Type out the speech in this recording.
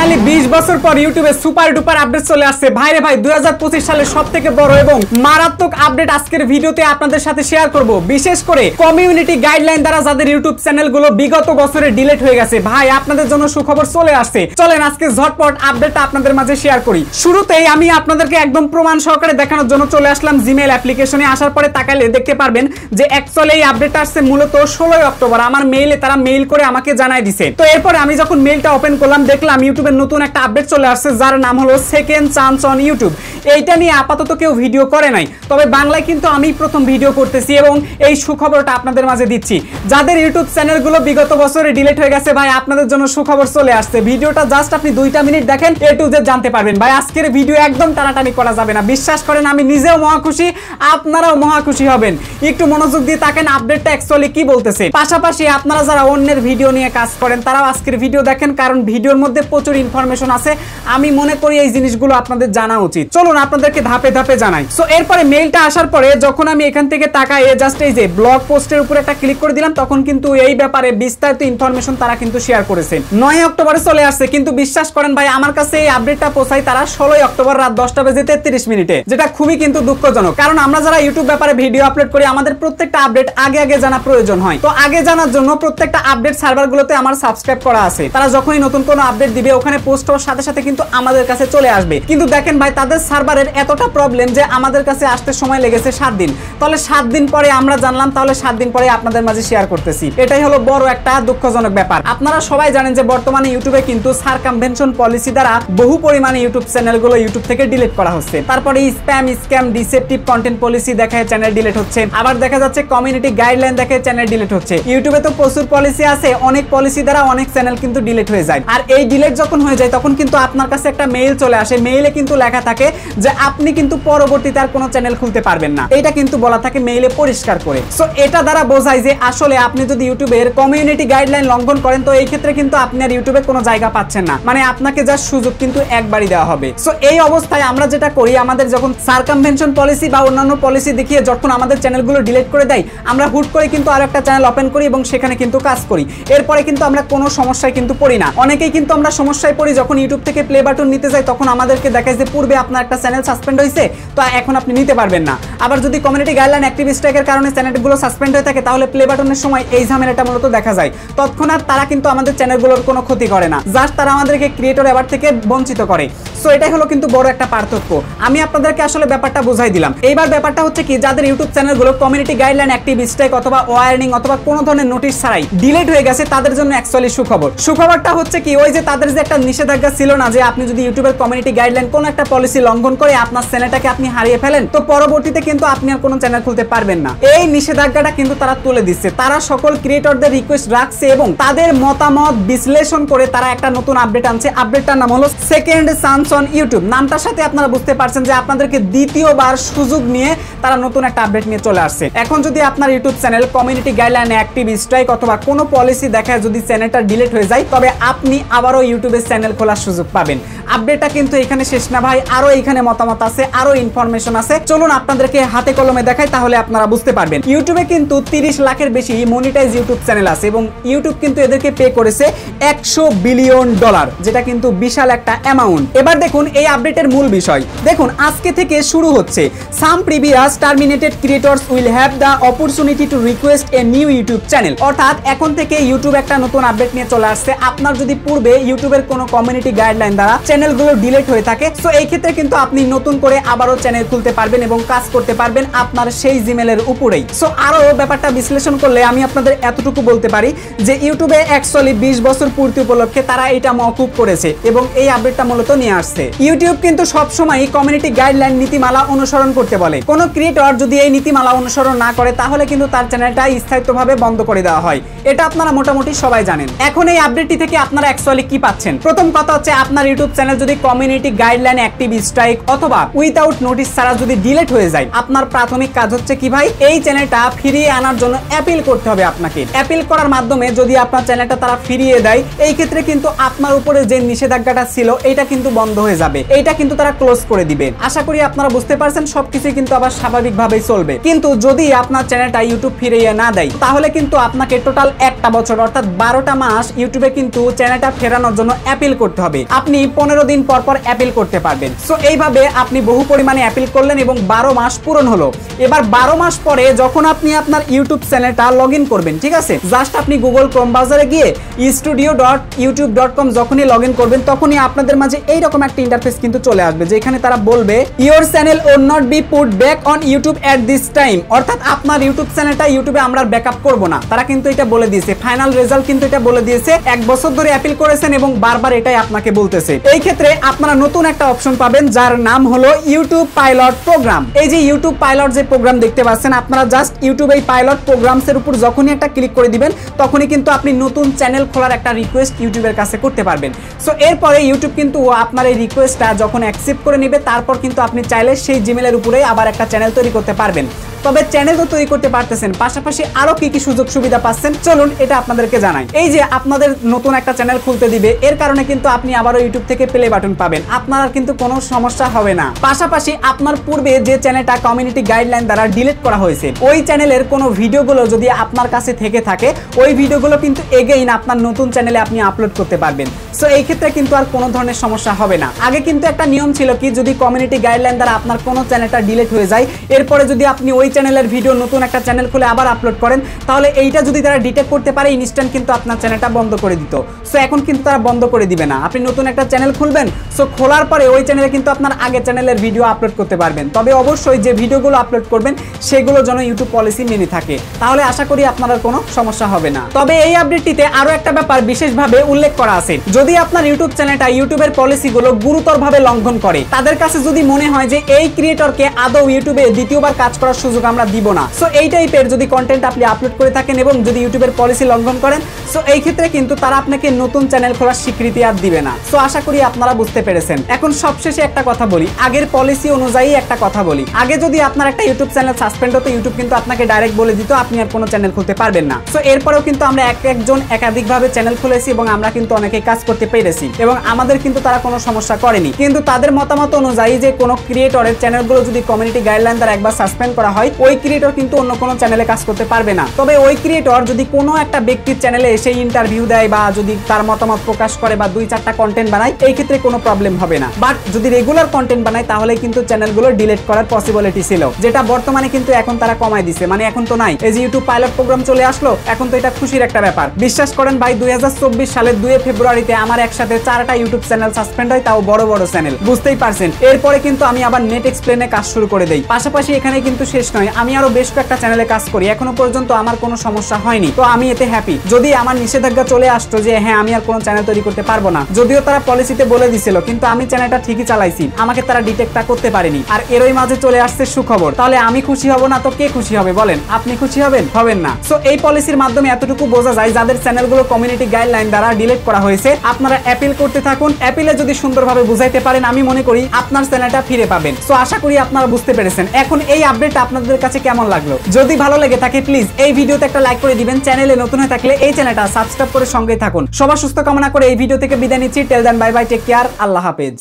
Finally 20 বছর পর ইউটিউবে সুপার ডুপার আপডেট চলে আসছে। ভাইরে ভাই 2025 সালের সবথেকে বড় এবং মারাত্মক আপডেট আজকের ভিডিওতে আপনাদের সাথে শেয়ার করব। বিশেষ করে কমিউনিটি গাইডলাইন দ্বারা যাদের ইউটিউব চ্যানেলগুলো বিগত বছরে ডিলিট হয়ে গেছে, ভাই আপনাদের জন্য সুখবর চলে আসছে। চলেন আজকে ঝটপট আপডেটটা আপনাদের মাঝে শেয়ার করি। শুরুতেই আমি আপনাদেরকে একদম প্রমাণ সহকারে দেখানোর জন্য চলে আসলাম জিমেইল অ্যাপ্লিকেশনে। আসার পরে তাকাইলে দেখতে পারবেন যে অ্যাকচুয়ালি এই আপডেটটা আসছে মূলত 16 অক্টোবর। আমার মেইলে তারা মেইল করে আমাকে জানাই দিছে। তো এরপরে আমি যখন মেইলটা ওপেন করলাম দেখলাম ইউটিউবের নতুন একটা আপডেট চলে আসছে যার নাম হলো সেকেন্ড চান্স অন ইউটিউব। এইটা নিয়ে আপাতত কেউ ভিডিও করে নাই, তবে বাংলায় কিন্তু আমি প্রথম ভিডিও করতেছি এবং এই সুখবরটা আপনাদের মাঝে দিচ্ছি। যাদের ইউটিউব চ্যানেলগুলো বিগত বছরে ডিলিট হয়ে গেছে, ভাই আপনাদের জন্য সুখবর চলে আসছে। ভিডিওটা জাস্ট আপনি 2টা মিনিট দেখেন, এ টু জেড জানতে পারবেন। ভাই আজকের ভিডিও একদম টানাটানি করা যাবে না, বিশ্বাস করেন আমি নিজেও মহা খুশি, আপনারাও মহা খুশি হবেন। একটু মনোযোগ দিয়ে তাকেন আপডেটটা অ্যাকচুয়ালি কি বলতেছে। পাশাপাশি আপনারা যারা অন্যের ভিডিও নিয়ে কাজ করেন তারাও আজকের ভিডিও দেখেন, কারণ ভিডিওর মধ্যে প্রচুর ইনফরমেশন আছে। আমি মনে করি এই জিনিসগুলো আপনাদের জানা উচিত। চলুন আপনাদেরকে ধাপে ধাপে জানাই। সো এরপরে মেইলটা আসার পরে যখন আমি এখান থেকে তাকাই জাস্ট এই যে ব্লগ পোস্টের উপরে একটা ক্লিক করে দিলাম, তখন কিন্তু এই ব্যাপারে বিস্তারিত ইনফরমেশন তারা কিন্তু শেয়ার করেছে। 9 অক্টোবরে চলে আসছে, কিন্তু বিশ্বাস করেন ভাই আমার কাছে এই আপডেটটা পৌঁছায় তারা 16 অক্টোবর রাত 10:33, যেটা খুবই কিন্তু দুঃখজনক। কারণ আমরা যারা ইউটিউব ব্যাপারে ভিডিও আপলোড করি আমাদের প্রত্যেকটা আপডেট আগে আগে জানা প্রয়োজন হয়। তো আগে জানার জন্য প্রত্যেকটা আপডেট সার্ভারগুলোতে আমার সাবস্ক্রাইব করা আছে। তারা যখনই নতুন কোনো আপডেট দিবে ওখানে পোস্ট হওয়ার সাথে সাথে কিন্তু আমাদের কাছে চলে আসবে। কিন্তু দেখেন ভাই তাদের সার্ভারের এতটা প্রবলেম যে আমাদের কাছে আসতে সময় লেগেছে 7 দিন। তাহলে 7 দিন পরে আমরা জানলাম, তাহলে 7 দিন পরে আপনাদের মাঝে শেয়ার করতেছি। এটাই হলো বড় একটা দুঃখজনক ব্যাপার। আপনারা সবাই জানেন যে বর্তমানে ইউটিউবে কিন্তু সারকামভেনশন পলিসি দ্বারা বহু পরিমাণে ইউটিউব চ্যানেলগুলো ইউটিউব থেকে ডিলিট করা হচ্ছে। তারপরে spam, scam, deceptive content policy দেখায় চ্যানেল ডিলিট হচ্ছে। আবার দেখা যাচ্ছে কমিউনিটি গাইডলাইন দেখায় চ্যানেল ডিলিট হচ্ছে। ইউটিউবে তো প্রচুর পলিসি আছে, অনেক পলিসি দ্বারা অনেক চ্যানেল কিন্তু ডিলিট হয়ে যায়। আর এই ডিলিট যখন হয়ে যায় তখন কিন্তু আপনার কাছে একটা মেইল চলে আসে। মেইলে কিন্তু লেখা থাকে যে আপনি কিন্তু পরবর্তীতে আর কোনো চ্যানেল খুলতে পারবেন না। এটা কিন্তু বলা থাকে মেইলে পরিষ্কার করে। সো এটা দ্বারা বোঝায় যে আসলে আপনি যদি ইউটিউবের কমিউনিটি গাইডলাইন লঙ্ঘন করেন তো এই ক্ষেত্রে কিন্তু আপনি আর ইউটিউবে কোনো জায়গা পাচ্ছেন না, মানে আপনাকে যা সুযোগ কিন্তু একবারই দেওয়া হবে। সো এই অবস্থায় আমরা যেটা করি, আমাদের যখন সারকামভেনশন পলিসি বা অন্যান্য পলিসি দেখিয়ে যখন আমাদের চ্যানেলগুলো ডিলিট করে দেয়, আমরা হুট করে কিন্তু আর একটা চ্যানেল ওপেন করি এবং সেখানে কিন্তু কাজ করি। এরপরে কিন্তু আমরা কোনো সমস্যায় কিন্তু পড়ি না। অনেকেই কিন্তু আমরা সমস্যায় পড়ি যখন ইউটিউব থেকে প্লে বাটন নিতে যাই, তখন আমাদেরকে দেখায় যে পূর্বে আপনার একটা চ্যানেল সাসপেন্ড হয়েছে, তো এখন আপনি নিতে পারবেন না। আবার যদি কমিউনিটি গাইডলাইন অ্যাক্টিভ স্ট্রাইকের কারণে চ্যানেলগুলো সাসপেন্ড হয়ে থাকে তাহলে প্লে বাটনের সময় এই ঝামেলাটা মূলত দেখা যায়। তৎক্ষণাৎ তারা কিন্তু আমাদের চ্যানেলগুলোর কোনো ক্ষতি করে না, জাস্ট তারা আমাদেরকে ক্রিয়েটর এবার থেকে বঞ্চিত করে। সো এটাই হলো কিন্তু বড় একটা পার্থক্য। আমি আপনাদেরকে আসলে ব্যাপারটা বুঝাই দিলাম। এইবার ব্যাপারটা হচ্ছে কি, যাদের ইউটিউব চ্যানেলগুলো কমিউনিটি গাইডলাইন অ্যাক্টিভ স্ট্রাইক অথবা ওয়ার্নিং অথবা কোনো ধরনের নোটিশ ছাড়াই ডিলিট হয়ে গেছে তাদের জন্য অ্যাকচুয়ালি সুখবর। সুখবরটা হচ্ছে কি, ওই যে তাদের যে একটা নিষেধাজ্ঞা ছিল না যে আপনি যদি ইউটিউবের কমিউনিটি গাইডলাইন কোনো একটা পলিসি লঙ্ঘন করে আপনার চ্যানেলটাকে আপনি হারিয়ে ফেলেন, তো পরবর্তীতে কিন্তু আপনি আর কোনো চ্যানেল খুলতে পারবেন না। এই নিষেধাজ্ঞাটা কিন্তু তারা তুলে দিচ্ছে। তারা সকল ক্রিয়েটরদের রিকোয়েস্ট রাখছে এবং তাদের মতামত বিশ্লেষণ করে তারা একটা নতুন আপডেট আনছে। আপডেটটার নাম হলো সেকেন্ড চান্স অন ইউটিউব। নামটার সাথে আপনারা বুঝতে পারছেন যে আপনাদেরকে দ্বিতীয়বার সুযোগ নিয়ে তারা নতুন একটা আপডেট নিয়ে চলে আসছে। এখন যদি আপনার YouTube channel community guideline active strike অথবা কোনো পলিসি দেখায় যদি চ্যানেলটা ডিলিট হয়ে যায়, তবে আপনি আবারও ইউটিউবে চ্যানেল খোলার সুযোগ পাবেন। আপডেটটা কিন্তু এখানে শেষ না ভাই, আরো এখানে মতামত আছে, আরো ইনফরমেশন আছে। চলুন আপনাদেরকে হাতে কলমে দেখাই, তাহলে আপনারা বুঝতে পারবেন। ইউটিউবে কিন্তু 30 লাখের বেশি মনিটাইজ ইউটিউব চ্যানেল আছে এবং ইউটিউব কিন্তু এদেরকে পে করেছে $100 বিলিয়ন, যেটা কিন্তু বিশাল একটা অ্যামাউন্ট। এবার দেখুন এই আপডেটের মূল বিষয়। দেখুন আজকে থেকে শুরু হচ্ছে some previous terminated creators will have the opportunity to request a new YouTube channel. অর্থাৎ এখন থেকে ইউটিউব একটা নতুন আপডেট নিয়ে চলে আসছে। আপনার যদি পূর্বে ইউটিউবের কোনো কমিউনিটি গাইডলাইন দ্বারা চ্যানেলগুলো ডিলিট হয়ে থাকে, সো এই ক্ষেত্রে কিন্তু আপনি নতুন করে আবারও চ্যানেল খুলতে পারবেন এবং কাজ করতে পারবেন আপনার সেই জিমেলের উপরেই। সো আরো ব্যাপারটা বিশ্লেষণ করলে আমি আপনাদের এতটুকু বলতে পারি যে ইউটিউবে অ্যাকচুয়ালি 20 বছর পূর্তি উপলক্ষে তারা এটা মওকুফ করেছে এবং এই আপডেটটা মূলত নিয়ে আসছে। ইউটিউব কিন্তু সবসময় কমিউনিটি গাইডলাইন নীতিমালা অনুসরণ করতে বলে। কোন ক্রিয়েটর যদি এই নীতিমালা অনুসরণ না করে তাহলে কিন্তু তার চ্যানেলটা স্থায়িত্বভাবে বন্ধ করে দেওয়া হয়। এটা আপনারা মোটামুটি সবাই জানেন। এখন এই আপডেটটি থেকে আপনারা অ্যাকচুয়ালি কি পাচ্ছেন? প্রথম কথা হচ্ছে আপনার ইউটিউব চ্যানেল যদি কমিউনিটি গাইডলাইন অ্যাক্টিভ স্ট্রাইক অথবা উইদাউট নোটিশ ছাড়া যদি ডিলিট হয়ে যায়, আপনার প্রাথমিক কাজ হচ্ছে কি ভাই, এই চ্যানেলটা ফিরিয়ে আনার জন্য অ্যাপিল করতে হবে আপনাকে। অ্যাপিল করার মাধ্যমে যদি আপনার চ্যানেলটা তারা ফিরিয়ে দেয়, এই ক্ষেত্রে কিন্তু আপনার উপরে যে নিষেধাজ্ঞাটা ছিল এটা কিন্তু বন্ধ বন্ধ হয়ে যাবে, এইটা কিন্তু তারা ক্লোজ করে দিবে। আশা করি আপনারা বুঝতে পারছেন, সবকিছু কিন্তু আবার স্বাভাবিকভাবেই চলবে। কিন্তু যদি আপনার চ্যানেলটা ইউটিউব ফিরিয়ে না দেয়, তাহলে কিন্তু আপনাকে টোটাল একটা বছর অর্থাৎ 12টা মাস ইউটিউবে কিন্তু চ্যানেলটা ফেরানোর জন্য অ্যাপিল করতে হবে। আপনি 15 দিন পর পর অ্যাপিল করতে পারবেন। সো এইভাবে আপনি বহু পরিমাণে অ্যাপিল করলেন এবং 12 মাস পূরণ হলো। এবার 12 মাস পরে যখন আপনি আপনার ইউটিউব চ্যানেলটা লগ ইন করবেন, ঠিক আছে, জাস্ট আপনি গুগল ক্রোম ব্রাউজারে গিয়ে studio.youtube.com যখনই লগ ইন করবেন, তখনই আপনাদের মাঝে এইরকম একটা ইন্টারফেস কিন্তু চলে আসবে, যেখানে তারা বলবে your channel will not be put back on YouTube at this time, অর্থাৎ আপনার ইউটিউব চ্যানেলটা ইউটিউবে আমরা ব্যাকআপ করব না। তারা কিন্তু এটা বলে দিয়েছে, ফাইনাল রেজাল্ট কিন্তু এটা বলে দিয়েছে। 1 বছর ধরে অ্যাপিল করেছেন এবং বারবার এটাই আপনাকে বলতেছে। এই ক্ষেত্রে আপনারা নতুন একটা অপশন পাবেন, যার নাম হলো ইউটিউব পাইলট প্রোগ্রাম। এই যে ইউটিউব পাইলট যে প্রোগ্রাম দেখতে পাচ্ছেন, আপনারা জাস্ট ইউটিউব এই পাইলট প্রোগ্রামস এর উপর যখনই একটা ক্লিক করে দিবেন, তখনই কিন্তু আপনি নতুন চ্যানেল খোলার একটা রিকোয়েস্ট ইউটিউবের কাছে করতে পারবেন। সো এরপরে ইউটিউব কিন্তু আপনার এই রিকোয়েস্টটা যখন অ্যাকসেপ্ট করে নেবে, তারপর কিন্তু আপনি চাইলে সেই জিমেলের উপরে আবার একটা চ্যানেল তৈরি করতে পারবেন। তবে চ্যানেল তো তৈরি করতে পারতেছেন, পাশাপাশি আরো কি কি সুযোগ সুবিধা পাচ্ছেন, চলুন এটা আপনাদেরকে জানাই। এই যে আপনাদের নতুন একটা চ্যানেল খুলতে দিবে, এর কারণে কিন্তু আপনি আবারও ইউটিউব থেকে প্লে বাটন পাবেন, আপনার কিন্তু কোনো সমস্যা হবে না। পাশাপাশি আপনার পূর্বে যে চ্যানেলটা কমিউনিটি গাইডলাইন দ্বারা ডিলিট করা হয়েছে, ওই চ্যানেলের কোনো ভিডিওগুলো যদি আপনার কাছে থেকে থাকে, ওই ভিডিওগুলো কিন্তু এগেইন আপনার নতুন চ্যানেলে আপনি আপলোড করতে পারবেন। সো এই ক্ষেত্রে কিন্তু আর কোনো ধরনের সমস্যা হবে না। আগে কিন্তু একটা নিয়ম ছিল কি, যদি কমিউনিটি গাইডলাইন দ্বারা আপনার কোনো চ্যানেলটা ডিলিট হয়ে যায়, এরপরে যদি আপনি ওই চ্যানেলের ভিডিও নতুন একটা চ্যানেল খুলে আবার আপলোড করেন, তাহলে এইটা যদি তারা ডিটেক্ট করতে পারে, ইনস্ট্যান্ট কিন্তু আপনার চ্যানেলটা বন্ধ করে দিত। সো এখন কিন্তু তারা বন্ধ করে দিবে না। আপনি নতুন একটা চ্যানেল খুলবেন, সো খোলার পরে ওই চ্যানেলে কিন্তু আপনার আগের চ্যানেলের ভিডিও আপলোড করতে পারবেন। তবে অবশ্যই যে ভিডিওগুলো আপলোড করবেন, সেগুলো যেন ইউটিউব পলিসি মেনে থাকে, তাহলে আশা করি আপনার কোনো সমস্যা হবে না। তবে এই আপডেটটিতে আরো একটা ব্যাপার বিশেষভাবে উল্লেখ করা আছে, যদি আপনার ইউটিউব চ্যানেলটা ইউটিউবের পলিসিগুলো গুরুতরভাবে লঙ্ঘন করে, তাদের কাছে যদি মনে হয় যে এই ক্রিয়েটরকে আদৌ ইউটিউবে দ্বিতীয়বার কাজ করার সুযোগ আমরা দিব না, সো এই টাইপের যদি কন্টেন্ট আপনি আপলোড করে থাকেন এবং যদি ইউটিউবের পলিসি লঙ্ঘন করেন, সো এই ক্ষেত্রে কিন্তু তারা আপনাকে নতুন চ্যানেল খোলার স্বীকৃতি আর দিবে না। সো আশা করি আপনারা বুঝতে পেরেছেন। এখন সবশেষে একটা কথা বলি, আগের পলিসি অনুযায়ী একটা কথা বলি। আগে যদি আপনার একটা ইউটিউব চ্যানেল সাসপেন্ড হতো, ইউটিউব কিন্তু আপনাকে ডাইরেক্ট বলে দিত আপনি আর কোনো চ্যানেল খুলতে পারবেন না। সো এরপরেও কিন্তু আমরা একজন একাধিকভাবে চ্যানেল খুলেছি এবং আমরা কিন্তু অনেকেই কাজ করতে পেরেছি এবং আমাদের কিন্তু তারা কোনো সমস্যা করেনি। কিন্তু তাদের মতামত অনুযায়ী যে কোনো ক্রিয়েটরের চ্যানেলগুলো যদি কমিউনিটি গাইডলাইন দ্বারা একবার সাসপেন্ড করা হয়, ওই ক্রিয়েটর কিন্তু অন্য কোনো চ্যানেলে কাজ করতে পারবে না। তবে ওই ক্রিয়েটর যদি কোনো একটা ব্যক্তির চ্যানেলে এসে ইন্টারভিউ দেয় বা যদি তার মতামত প্রকাশ করে বা 2-4টা কন্টেন্ট বানায়, এই ক্ষেত্রে কোনো প্রবলেম হবে না। বাট যদি রেগুলার কন্টেন্ট বানায়, তাহলে কিন্তু চ্যানেলগুলো ডিলিট করার পসিবিলিটি ছিল, যেটা বর্তমানে কিন্তু এখন তারা কমাই দিছে, মানে এখন তো নাই। এই যে ইউটিউব পাইলট প্রোগ্রাম চলে আসলো, এখন তো এটা খুশির একটা ব্যাপার। বিশ্বাস করেন ভাই, 2024 সালের 2 ফেব্রুয়ারিতে আমার একসাথে 4টা ইউটিউব চ্যানেল সাসপেন্ড হয়, তাও বড় বড় চ্যানেল, বুঝতেই পারছেন। এরপরে কিন্তু আমি আবার নেট এক্সপ্লেনে কাজ শুরু করে দেই। পাশাপাশি এখানে কিন্তু শেষ নয়, আমি আরো বেশ কয়েকটা চ্যানেলে কাজ করি, এখনো পর্যন্ত আমার কোনো সমস্যা হয়নি। তো আমি এতে হ্যাপি। যদি আমার নিষেধাজ্ঞা চলে আসতো যে হ্যাঁ আমি আর কোনো চ্যানেল তৈরি করতে পারবো না, যদিও তারা পলিসিতে বলে দিছিল, কিন্তু আমি চ্যানেলটা ঠিকই চালাইছি, আমাকে তারা ডিটেক্টটা করতে পারেনি। আর এরই মাঝে চলে আসছে সুখবর, তাহলে আমি খুশি হব না তো কে খুশি হবে বলেন? আপনি খুশি হবেন? হবেন না। সো এই পলিসির মাধ্যমে এতটুকু বোঝা যায়, যাদের চ্যানেলগুলো কমিউনিটি গাইডলাইন দ্বারা ডিলিট করা হয়েছে, আপনারা অ্যাপিল করতে থাকুন। অ্যাপিলে যদি সুন্দরভাবে বুঝাইতে পারেন, আমি মনে করি আপনার চ্যানেলটা ফিরে পাবেন। সো আশা করি আপনারা বুঝতে পেরেছেন। এখন এই আপডেটটা আপনাদের কাছে কেমন লাগলো? যদি ভালো লেগে থাকে প্লিজ এই ভিডিওতে একটা লাইক করে দিবেন। চ্যানেলে নতুন হয়ে থাকলে এই চ্যানেলটা সাবস্ক্রাইব করে সঙ্গেই থাকুন। সবার সুস্থ কামনা করে এই ভিডিও থেকে বিদায় নিচ্ছি। টেল দেন, বাই বাই, টেক কেয়ার, আল্লাহ হাফেজ।